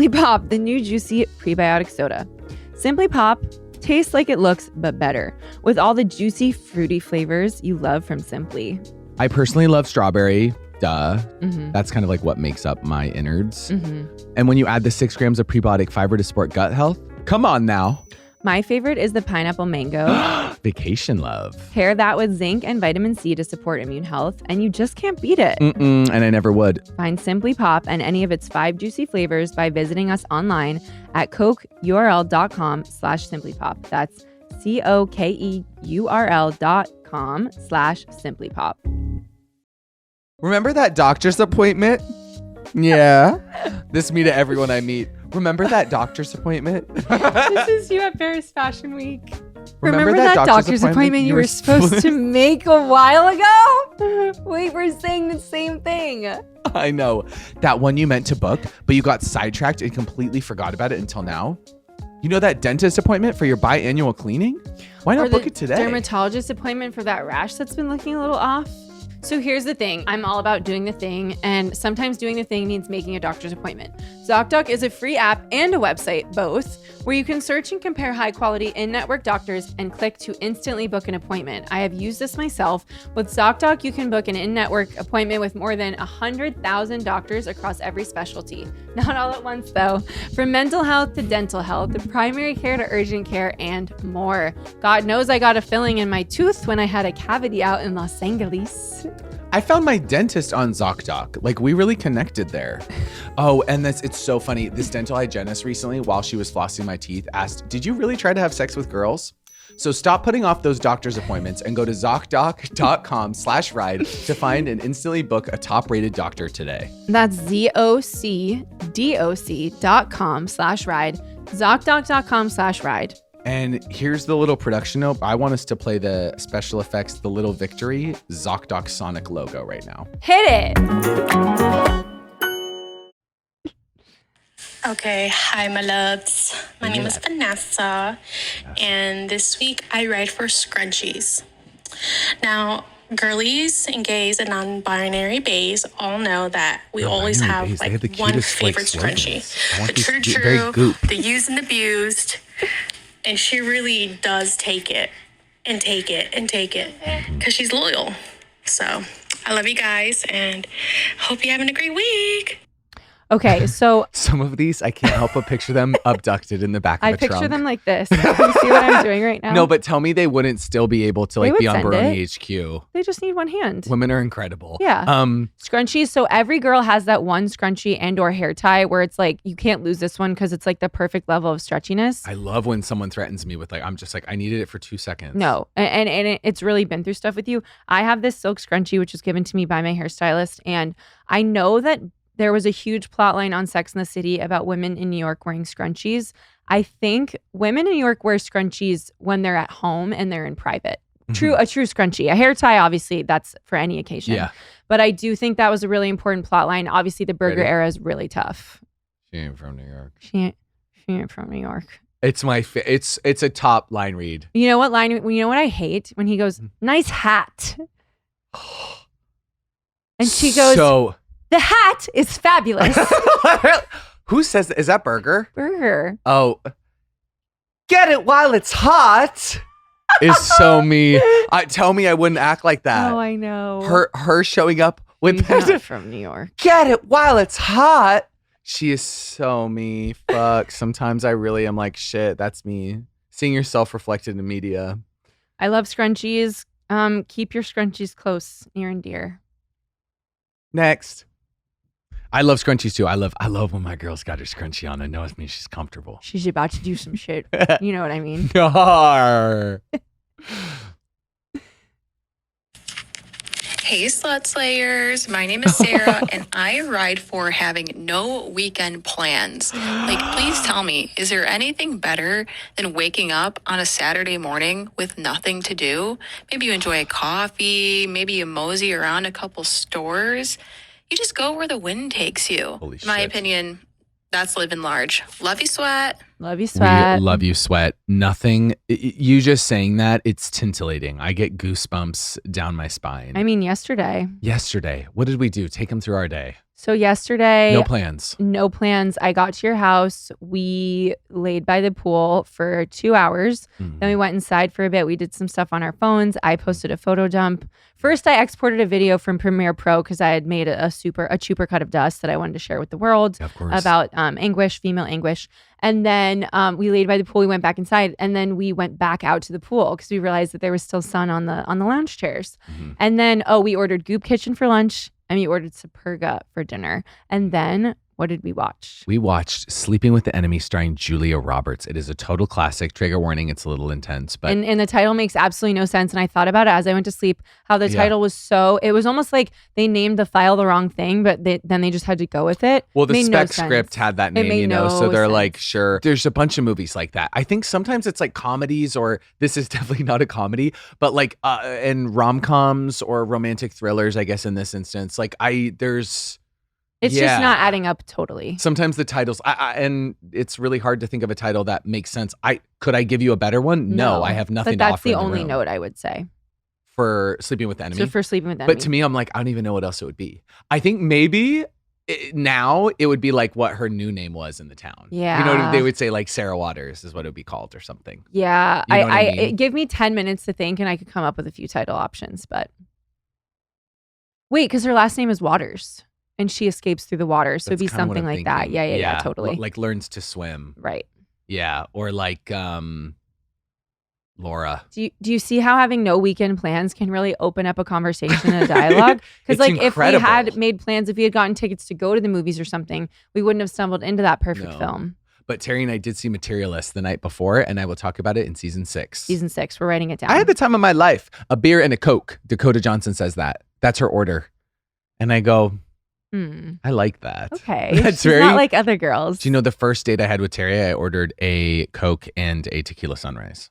Pop, the new juicy prebiotic soda. Simply Pop tastes like it looks, but better. With all the juicy, fruity flavors you love from Simply. I personally love strawberry. Duh. Mm-hmm. That's kind of like what makes up my innards. Mm-hmm. And when you add the 6 grams of prebiotic fiber to support gut health, come on now. My favorite is the pineapple mango. Vacation love. Pair that with zinc and vitamin C to support immune health, and you just can't beat it. And I never would. Find Simply Pop and any of its 5 juicy flavors by visiting us online at cokeurl.com/simplypop. That's COKEURL.com/simplypop. Remember that doctor's appointment? Yeah. This is me to everyone I meet. Remember that doctor's appointment? This is you at Paris Fashion Week. Remember that doctor's appointment you were supposed to make a while ago? Wait, we're saying the same thing. I know. That one you meant to book, but you got sidetracked and completely forgot about it until now? You know that dentist appointment for your biannual cleaning? Why not book it today? Dermatologist appointment for that rash that's been looking a little off. So here's the thing. I'm all about doing the thing, and sometimes doing the thing means making a doctor's appointment. ZocDoc is a free app and a website, both, where you can search and compare high-quality in-network doctors and click to instantly book an appointment. I have used this myself. With ZocDoc, you can book an in-network appointment with more than 100,000 doctors across every specialty. Not all at once, though. From mental health to dental health, primary care to urgent care, and more. God knows I got a filling in my tooth when I had a cavity out in Los Angeles. I found my dentist on ZocDoc. Like, we really connected there. Oh, and it's so funny. This dental hygienist recently, while she was flossing my teeth, asked, "Did you really try to have sex with girls?" So stop putting off those doctor's appointments and go to ZocDoc.com/ride to find and instantly book a top-rated doctor today. That's ZocDoc.com/ride. ZocDoc.com/ride. And here's the little production note. I want us to play the special effects, the little victory ZocDoc Sonic logo right now. Hit it. Okay, hi, my loves. My name is Vanessa, and this week I write for Scrunchies. Now, girlies and gays and non-binary bays all know that we always Non-binary have bays, they have the like one cutest, like, favorite slogans. scrunchie. I want The these true to be very true, Goop. the used and abused. And she really does take it and take it and take it because she's loyal. So I love you guys and hope you're having a great week. Okay, so Some of these, I can't help but picture them abducted in the back of I a picture trunk. them like this. You see what I'm doing right now? No, but tell me they wouldn't still be able to They like would be on send Barone it. HQ. They just need one hand. Women are incredible. Yeah. Scrunchies. So every girl has that one scrunchie and or hair tie where it's like, you can't lose this one because it's like the perfect level of stretchiness. I love when someone threatens me with like, I'm just like, I needed it for 2 seconds. No, and it's really been through stuff with you. I have this silk scrunchie, which was given to me by my hairstylist. And I know that there was a huge plot line on Sex and the City about women in New York wearing scrunchies. I think women in New York wear scrunchies when they're at home and they're in private. A true scrunchie. A hair tie, obviously, that's for any occasion. Yeah. But I do think that was a really important plot line. Obviously, the burger Ready? era is really tough. She ain't from New York. She ain't from New York. It's my it's a top line read. You know what line? You know what I hate when he goes, "Nice hat," and she goes, So "The hat is fabulous." who says that? Is that Burger? Burger. Oh, get it while it's hot is so me. Tell me I wouldn't act like that. Oh, I know. Her showing up with She's not from New York. get it while it's hot. She is so me. Fuck. Sometimes I really am like, shit, that's me. Seeing yourself reflected in media. I love scrunchies. Keep your scrunchies close, near and dear. Next. I love scrunchies too. I love when my girl's got her scrunchie on. I know it means she's comfortable. She's about to do some shit. You know what I mean? Yar. Hey, Slut Slayers. My name is Sarah, and I ride for having no weekend plans. Like, please tell me, is there anything better than waking up on a Saturday morning with nothing to do? Maybe you enjoy a coffee, maybe you mosey around a couple stores. You just go where the wind takes you. Holy In my shit. opinion, that's living large. Love you, Sweat. Love you, sweat. We love you, Sweat. Nothing. You just saying that, it's tintillating. I get goosebumps down my spine. I mean, yesterday. Yesterday, what did we do? Take them through our day. So yesterday, No plans. no plans. I got to your house. We laid by the pool for 2 hours. Then we went inside for a bit. We did some stuff on our phones. I posted a photo dump. First, I exported a video from Premiere Pro because I had made a cheaper cut of dust that I wanted to share with the world Of course. about anguish, female anguish. And then we laid by the pool. We went back inside, and then we went back out to the pool because we realized that there was still sun on the lounge chairs. And then we ordered Goop Kitchen for lunch, and we ordered Superga for dinner. And then what did we watch? We watched Sleeping with the Enemy starring Julia Roberts. It is a total classic. Trigger warning, it's a little intense, but And the title makes absolutely no sense. And I thought about it as I went to sleep, how the Yeah. title was it was almost like they named the file the wrong thing, but then they just had to go with it. well, the Made no spec sense. script had that It name, made you know, so no they're sense. like, sure. There's a bunch of movies like that. I think sometimes it's like comedies, or this is definitely not a comedy, but like in rom-coms or romantic thrillers, I guess in this instance, like It's Yeah. just not adding up totally. sometimes the titles, and it's really hard to think of a title that makes sense. Could I give you a better one? No, I have nothing But to that's offer the in only room note I would say. for Sleeping with the Enemy. So for Sleeping with the Enemy. But to me, I'm like, I don't even know what else it would be. I think maybe now it would be like what her new name was in the town. You know, Yeah. they would say like Sarah Waters is what it would be called or something. Yeah, You know what I mean? give me 10 minutes to think and I could come up with a few title options, but wait, because her last name is Waters and she escapes through the water. So it'd That's be kinda what something I'm like that. thinking. Yeah, totally. Like learns to swim. Right. Yeah. Or like Laura. Do you see how having no weekend plans can really open up a conversation and a dialogue? Because It's like if we had incredible. made plans, if we had gotten tickets to go to the movies or something, we wouldn't have stumbled into that perfect No. film. But Terry and I did see Materialist the night before, and I will talk about it in season 6. Season 6, we're writing it down. I had the time of my life. A beer and a Coke. Dakota Johnson says that. That's her order. And I go, I like that. Okay. That's She's very not like other girls. Do you know the first date I had with Terry, I ordered a Coke and a tequila sunrise.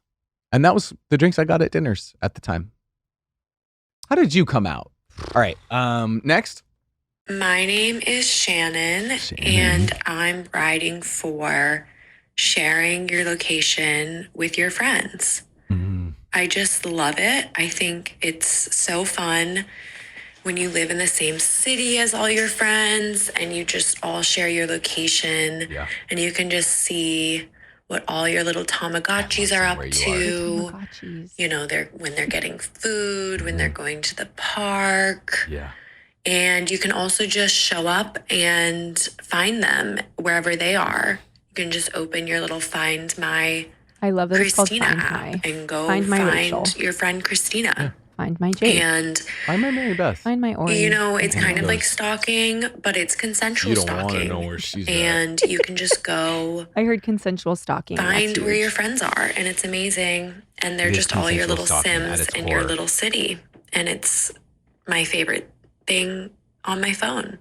And that was the drinks I got at dinners at the time. How did you come out? All right. Next. My name is Shannon, and I'm writing for sharing your location with your friends. I just love it. I think it's so fun when you live in the same city as all your friends and you just all share your location and you can just see what all your little Tamagotchis are up to. Tamagotchis. You know, when they're getting food, when they're going to the park. Yeah. And you can also just show up and find them wherever they are. You can just open your little Find My I love that it's called Christina Find app My. and go Find My find Rachel. your friend Christina. Yeah. Find My Jade. And Find My Mary Beth. Find My Ori. you know, it's Oh kind my of like gosh. stalking, but it's consensual You don't want to stalking. know where she's at. And you can just go I heard consensual stalking. find That's where your huge. friends are, and it's amazing. And they're It is just all your consensual little stalking at Sims its in your core. little city. And it's my favorite thing on my phone.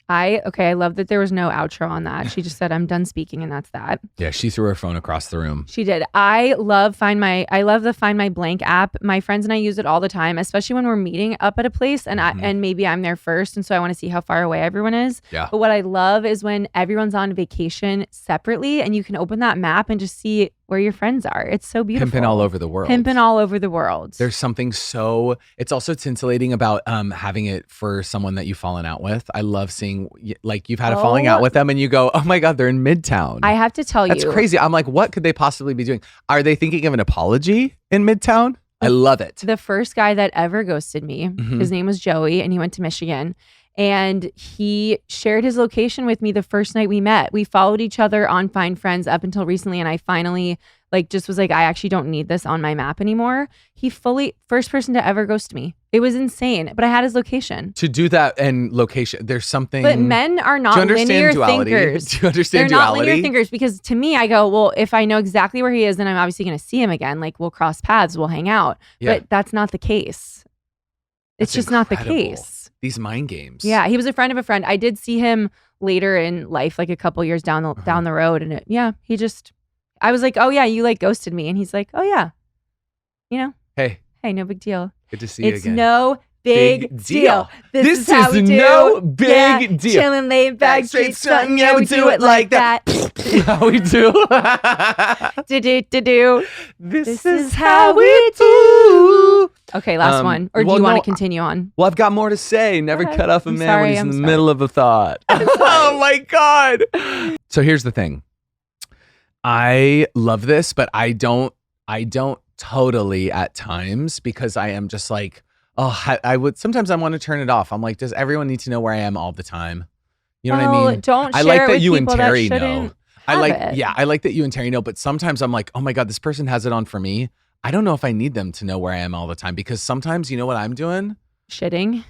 I love that there was no outro on that. She just said, I'm done speaking, and that's that. Yeah, she threw her phone across the room. She did. I love the Find My Blank app. My friends and I use it all the time, especially when we're meeting up at a place and and maybe I'm there first, and so I want to see how far away everyone is. Yeah. But what I love is when everyone's on vacation separately and you can open that map and just see where your friends are. It's so beautiful. Pimping all over the world. Pimping all over the world. There's something it's also scintillating about having it for someone that you've fallen out with. I love seeing, like, you've had a falling out with them and you go, oh my God, they're in Midtown. I have to tell That's you. crazy. I'm like, what could they possibly be doing? Are they thinking of an apology in Midtown? I love it. The first guy that ever ghosted me, his name was Joey, and he went to Michigan. And he shared his location with me the first night we met. We followed each other on Find Friends up until recently. And I finally just was like, I actually don't need this on my map anymore. He first person to ever ghost me. It was insane. But I had his location. To do that and location, there's something. But men are Do you not understand linear duality? thinkers. Do you understand They're not duality? linear thinkers because to me, I go, well, if I know exactly where he is, then I'm obviously going to see him again. Like we'll cross paths, we'll hang out. Yeah. But that's not the case. It's That's just not the incredible. case. These mind games. Yeah, he was a friend of a friend. I did see him later in life, like a couple years down the road, and I was like, oh yeah, you ghosted me, and he's like, oh yeah, Hey, no big deal. good to see you It's again. no big deal. This is how is we do. no big Yeah, deal. Chilling, laid back, straight stunting. Yeah, we do it like that. How we do. Do. This is how we do. Okay, last one. Or do well, you want no, to continue on? Well, I've got more to say. Never Go ahead. cut off a I'm man sorry, when he's I'm in the sorry. middle of a thought. Oh my God. So here's the thing. I love this, but I don't totally at times because I am just like, sometimes I want to turn it off. I'm like, does everyone need to know where I am all the time? You know what I mean? Don't I share like it that with you and people that Terry know. shouldn't I have like, it. I like that you and Terry know, but sometimes I'm like, oh my God, this person has it on for me. I don't know if I need them to know where I am all the time because sometimes you know what I'm doing? Shitting.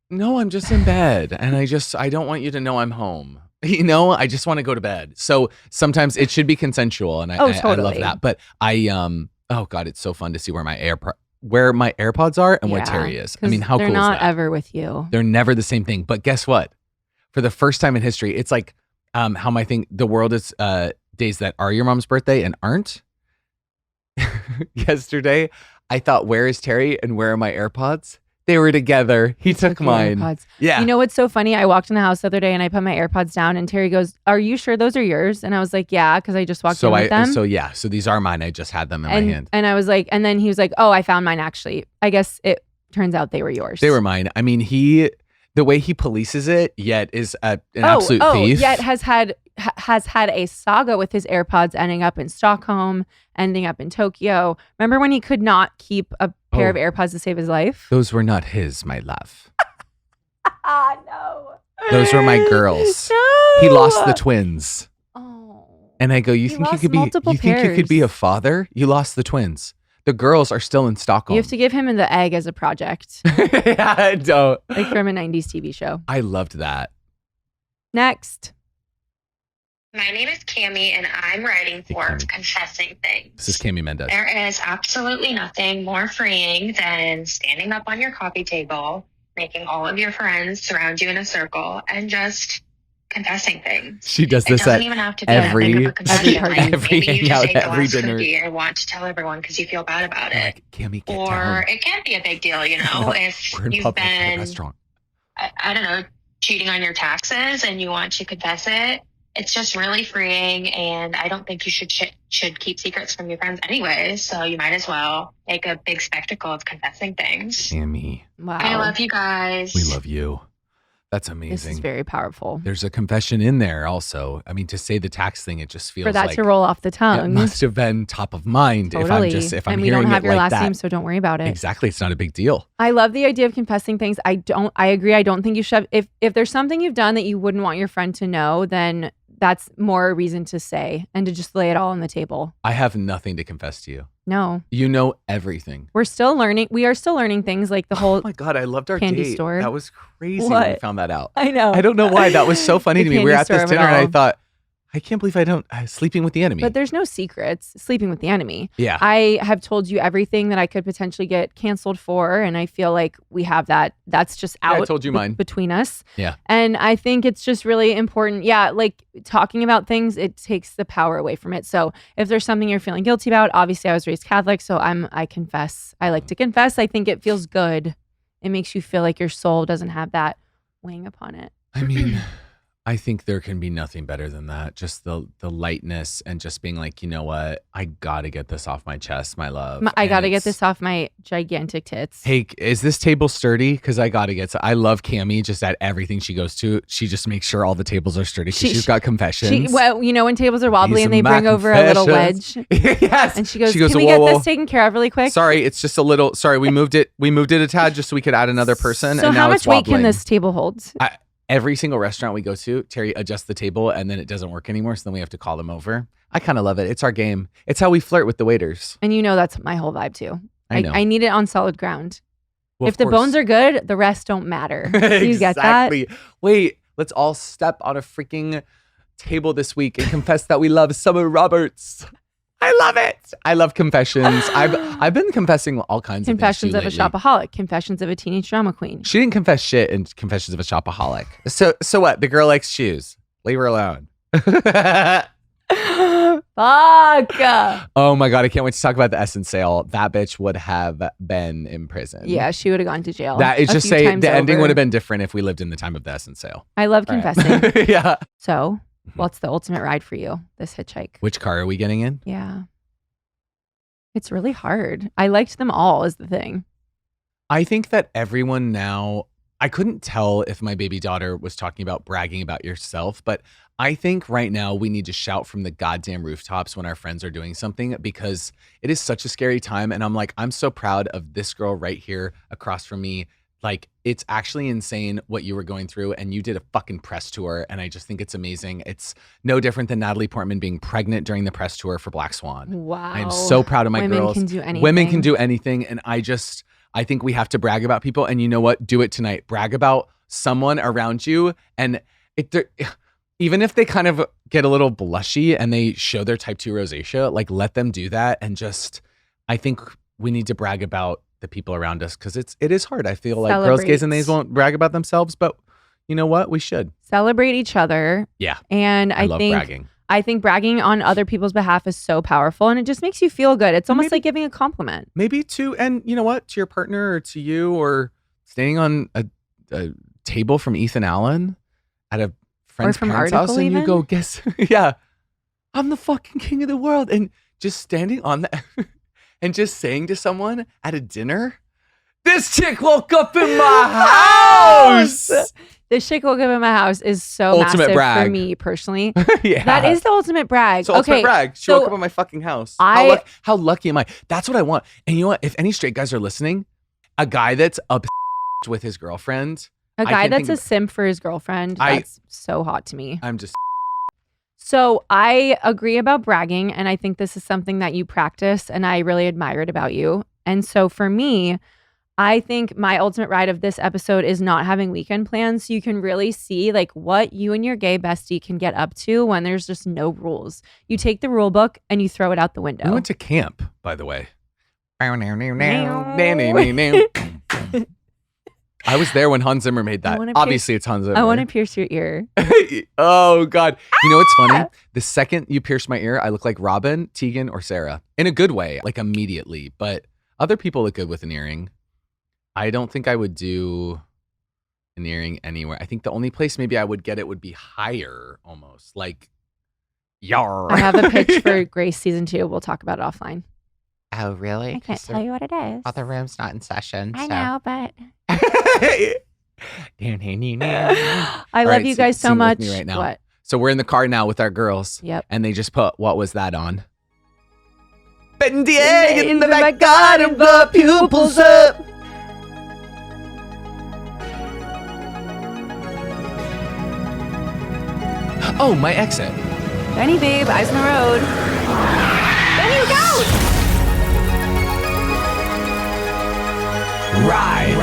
No, I'm just in bed and I don't want you to know I'm home. I just want to go to bed. So sometimes it should be consensual and I love totally. that. But oh God, it's so fun to see where my AirPods are and where Terry is. I mean, how cool they're is not that? ever with you. They're never the same thing. But guess what? For the first time in history, it's like how the world is days that are your mom's birthday and aren't. Yesterday, I thought, where is Terry and where are my AirPods? They were together. He took your mine. AirPods. Yeah. You know what's so funny? I walked in the house the other day and I put my AirPods down and Terry goes, are you sure those are yours? And I was like, yeah, because I just walked in with them. So these are mine. I just had them in my hand. And I was like, and then he was like, oh, I found mine actually. I guess it turns out they were yours. They were mine. I mean, the way he polices it, yet is an absolute thief. Yet has had a saga with his AirPods ending up in Stockholm, ending up in Tokyo. Remember when he could not keep a pair of AirPods to save his life? Those were not his, my love. No. Those were my girls. No. He lost the twins. Oh. And I go, you He think you lost could be multiple you think you could be a pairs. father? You lost the twins. The girls are still in Stockholm. You have to give him the egg as a project, Yeah, I don't. like from a 90s TV show. I loved that. Next. My name is Cami, and I'm writing for Cami. Confessing Things. This is Cami Mendez. There is absolutely nothing more freeing than standing up on your coffee table, making all of your friends surround you in a circle, and just confessing things. She does It this doesn't at even have to be every- that big of a confession. party. Like, every maybe you just hangout, ate the every last dinner. cookie and want to tell everyone because you feel bad about it. Like, Cami, get Or down. it can be a big deal, if We're in you've public at a been, restaurant. I don't know, cheating on your taxes and you want to confess it. it's just really freeing, and I don't think you should keep secrets from your friends anyway. So you might as well make a big spectacle of confessing things. Tammy. Wow. I love you guys. We love you. That's This amazing. is very powerful. There's a confession in there also. I mean, to say the tax thing, it just feels For that like to roll off the it tongue. must have been top of mind. Totally. If I'm and we hearing don't have it your like last that. name, so don't worry about it. Exactly. It's not a big deal. I love the idea of confessing things. I agree. I don't think you should. If there's something you've done that you wouldn't want your friend to know, then that's more reason to say and to just lay it all on the table. I have nothing to confess to you. No. You know everything. We're still learning. We are still learning things like the whole Oh my God, I loved our candy date. store. That was crazy when we What? found that out. I know. I don't know why. That was so funny The to me. We were candy at this store of it dinner and I all. thought, I can't believe I don't sleeping with the enemy. But there's no secrets. Sleeping with the enemy. Yeah. I have told you everything that I could potentially get canceled for, and I feel like we have that. That's just Yeah, out. I told you mine. Between us. Yeah. And I think it's just really important. Yeah, like talking about things, it takes the power away from it. So if there's something you're feeling guilty about, obviously I was raised Catholic, so I confess. I like to confess. I think it feels good. It makes you feel like your soul doesn't have that weighing upon it. I mean, I think there can be nothing better than that. Just the lightness and just being like, you know what? I got to get this off my chest, my love. I And got to get it's- this off my gigantic tits. Hey, is this table sturdy? Because I got to get. I love Cammie. Just at everything she goes to, she just makes sure all the tables are sturdy. She- She's got confessions. Well, you know when tables are wobbly These and they are my bring over a little wedge, confessions. Yes. and she goes, She goes, "Can we "Whoa, get whoa. this taken care of really quick?" Sorry, it's just a little. Sorry, we moved it. We moved it a tad just so we could add another person. So and how now much it's weight can wobbling. this table hold? Every single restaurant we go to, Terry adjusts the table and then it doesn't work anymore. So then we have to call them over. I kind of love it. It's our game. It's how we flirt with the waiters. And you know that's my whole vibe too. I know. I need it on solid ground. Well, If the bones are good, the rest don't matter. Do you get that? Exactly. Wait, let's all step on a freaking table this week and confess that we love Summer Roberts. I love it. I love confessions. I've been confessing all kinds Confessions of of a things to you lately. shopaholic. Confessions of a teenage drama queen. She didn't confess shit in Confessions of a Shopaholic. So what? The girl likes shoes. Leave her alone. Fuck. Oh my God, I can't wait to talk about the Essence sale. That bitch would have been in prison. Yeah, she would have gone to jail. That is a just few say times the ending over. would have been different if we lived in the time of the Essence sale. I love All right. confessing. Yeah. So, what's the ultimate ride for you? This hitchhike. Which car are we getting in? Yeah. It's really hard. I liked them all, is the thing. I think that everyone now, I couldn't tell if my baby daughter was talking about bragging about yourself, but I think right now we need to shout from the goddamn rooftops when our friends are doing something because it is such a scary time. And I'm like, I'm so proud of this girl right here across from me. Like, it's actually insane what you were going through, and you did a fucking press tour, and I just think it's amazing. It's no different than Natalie Portman being pregnant during the press tour for Black Swan. Wow. I am so proud of my Women girls. can do anything. Women can do anything, and I think we have to brag about people, and you know what? Do it tonight. Brag about someone around you, and even if they kind of get a little blushy and they show their type 2 rosacea, like let them do that, and I think we need to brag about the people around us because it is hard. I feel like girls, Celebrate. gays, and theys won't brag about themselves, but you know what? We should. Celebrate each other. Yeah. And I love think bragging. I think bragging on other people's behalf is so powerful, and it just makes you feel good. It's almost Maybe- like giving a compliment. Maybe and you know what? To your partner or to you, or standing on a table from Ethan Allen at a friend's from parents' Article house, and you even? go, guess, yeah, I'm the fucking king of the world, and just standing on that and just saying to someone at a dinner, this chick woke up in my house. This chick woke up in my house is so Ultimate massive brag. for me personally. Yeah, That is the ultimate brag. it's ultimate Okay, brag. She so woke up in my fucking house. I- How lucky am I? That's what I want. And you know what? If any straight guys are listening, a guy that's obsessed with his girlfriend, a I guy can that's think a simp for his girlfriend, I- that's so hot to me. I'm just So I agree about bragging, and I think this is something that you practice, and I really admire it about you. And so for me, I think my ultimate ride of this episode is not having weekend plans. So you can really see like what you and your gay bestie can get up to when there's just no rules. You take the rule book and you throw it out the window. We went to camp, by the way. I was there when Hans Zimmer made that. wanna Obviously, it's Hans Zimmer. I want to pierce your ear. Oh, God. You know what's funny? The second you pierce my ear, I look like Robin, Tegan, or Sarah. In a good way, like immediately. But other people look good with an earring. I don't think I would do nearing anywhere. I think the only place maybe I would get it would be higher, almost like yar. I have a pitch for Grace season 2. We'll talk about it offline. Oh, really? I can't tell you what it is. Well, the room's not in session. I so. know, but I love you guys so sing with much. me right now. What? So we're in the car now with our girls. Yep. And they just put, what was that on? Bend the egg in the back garden, blow pupils up. Oh, my exit. Benny, babe, eyes on the road. Benny, look out! Ride.